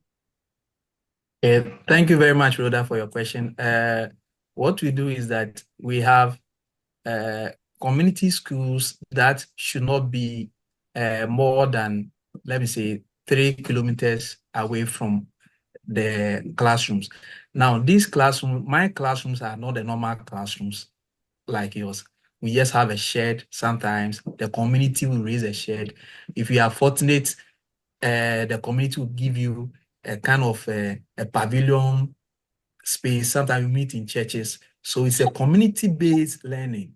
Thank you very much, Rhoda, for your question. What we do is that we have community schools that should not be more than, let me say, 3 kilometers away from the classrooms. Now, these classrooms, my classrooms are not the normal classrooms like yours. We just have a shed. Sometimes the community will raise a shed. If you are fortunate, the community will give you a kind of a pavilion space. Sometimes we meet in churches. So it's a community-based learning.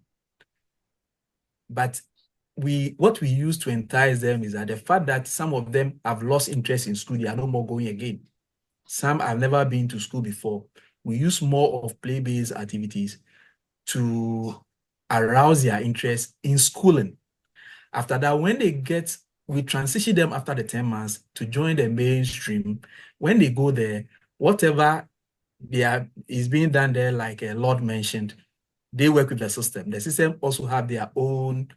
But what we use to entice them is that the fact that some of them have lost interest in school, they are no more going again. Some have never been to school before. We use more of play-based activities to arouse their interest in schooling. After that, when we transition them after the 10 months to join the mainstream. When they go there, whatever is being done there, like Lord mentioned, they work with the system. The system also have their own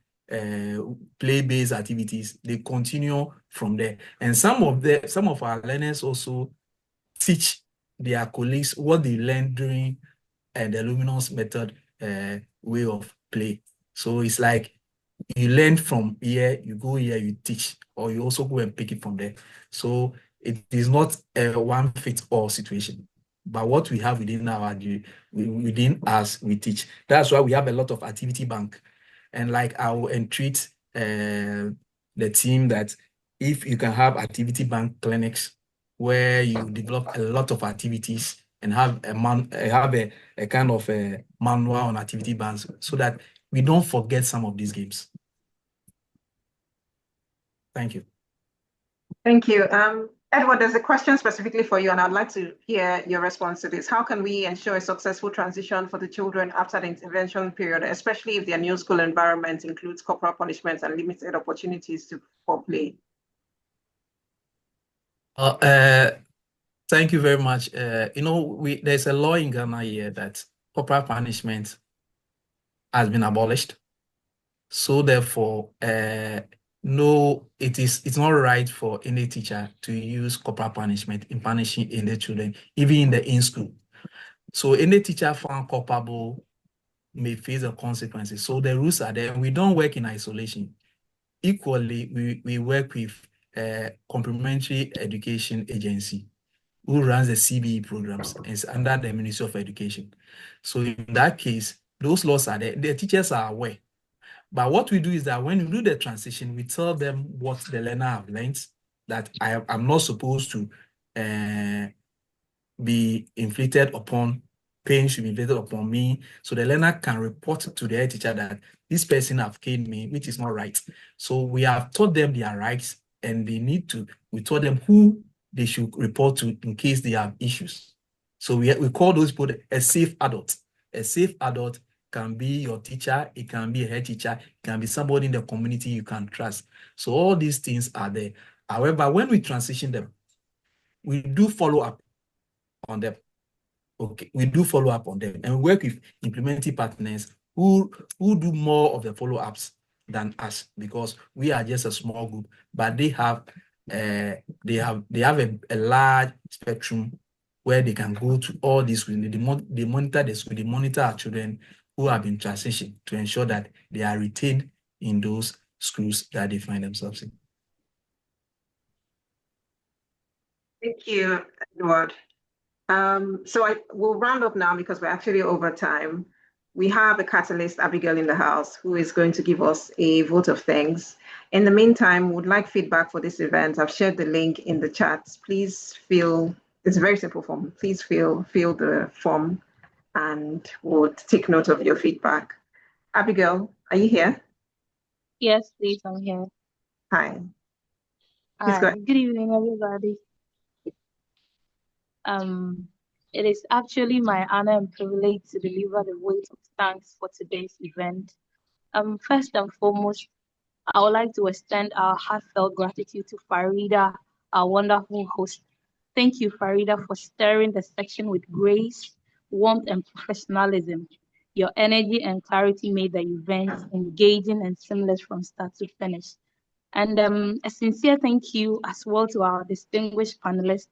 play-based activities. They continue from there. And some of our learners also teach their colleagues what they learned during the Luminos method way of play. So it's like you learn from here, you go here, you teach, or you also go and pick it from there. So it is not a one-fit-all situation. But what we have within us, we teach. That's why we have a lot of activity bank. And like I will entreat the team that if you can have activity bank clinics where you develop a lot of activities and have a kind of a manual on activity banks so that we don't forget some of these games. Thank you. Thank you. Edward, there's a question specifically for you, and I'd like to hear your response to this. How can we ensure a successful transition for the children after the intervention period, especially if their new school environment includes corporal punishments and limited opportunities for play? Thank you very much. There's a law in Ghana here that corporal punishment has been abolished. So therefore, no, it's not right for any teacher to use corporal punishment in punishing any children, even in school. So any teacher found culpable may face the consequences. So the rules are there. We don't work in isolation. Equally, we work with complementary education agency who runs the CBE programs and is under the Ministry of Education. So in that case, those laws are there. The teachers are aware. But what we do is that when we do the transition, we tell them what the learner have learned, that I'm not supposed to be inflicted upon, pain should be inflicted upon me. So the learner can report to the head teacher that this person have caned me, which is not right. So we have taught them their rights, and we taught them who they should report to in case they have issues. So we call those people a safe adult. A safe adult can be your teacher, it can be a head teacher, it can be somebody in the community you can trust. So all these things are there. However, when we transition them, we do follow up on them. Okay, we do follow up on them and work with implementing partners who do more of the follow-ups than us, because we are just a small group, but they have a large spectrum where they can go to all these. They monitor this. They monitor our children who have been transitioned to ensure that they are retained in those schools that they find themselves in. Thank you, Edward. So we'll round up now because we're actually over time. We have a catalyst, Abigail, in the house who is going to give us a vote of thanks. In the meantime, we would like feedback for this event. I've shared the link in the chat. Please it's a very simple form. Please fill the form and we'll take note of your feedback. Abigail, are you here? Yes, please, I'm here. Hi. Hi. Good evening, everybody. It is actually my honor and privilege to deliver the vote of thanks for today's event. First and foremost, I would like to extend our heartfelt gratitude to Farida, our wonderful host. Thank you, Farida, for steering the section with grace, warmth, and professionalism. Your energy and clarity made the event engaging and seamless from start to finish. And a sincere thank you as well to our distinguished panelists,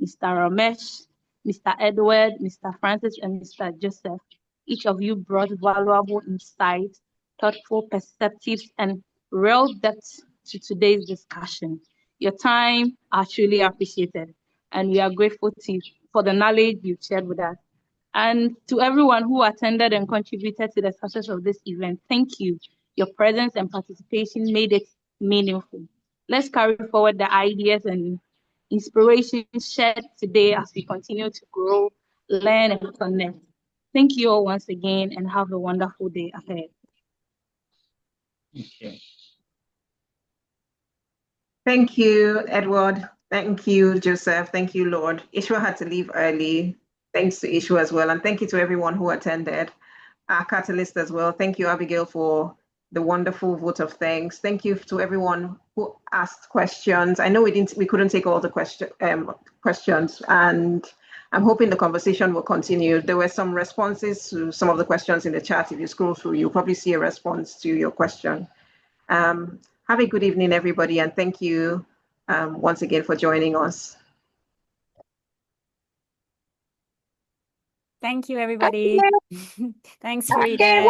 Mr. Ramesh, Mr. Edward, Mr. Francis, and Mr. Joseph. Each of you brought valuable insights, thoughtful perspectives, and real depth to today's discussion. Your time are truly appreciated, and we are grateful for the knowledge you've shared with us. And to everyone who attended and contributed to the success of this event, thank you. Your presence and participation made it meaningful. Let's carry forward the ideas and inspiration shared today as we continue to grow, learn, and connect. Thank you all once again, and have a wonderful day ahead. Okay. Thank you, Edward. Thank you, Joseph. Thank you, Lord. Eashwar had to leave early. Thanks to Eashwar as well. And thank you to everyone who attended. Our catalyst as well. Thank you, Abigail, for the wonderful vote of thanks. Thank you to everyone who asked questions. I know we couldn't take all the questions, and I'm hoping the conversation will continue. There were some responses to some of the questions in the chat. If you scroll through, you'll probably see a response to your question. Have a good evening, everybody, and thank you once again for joining us. Thank you, everybody. Thanks, Farida.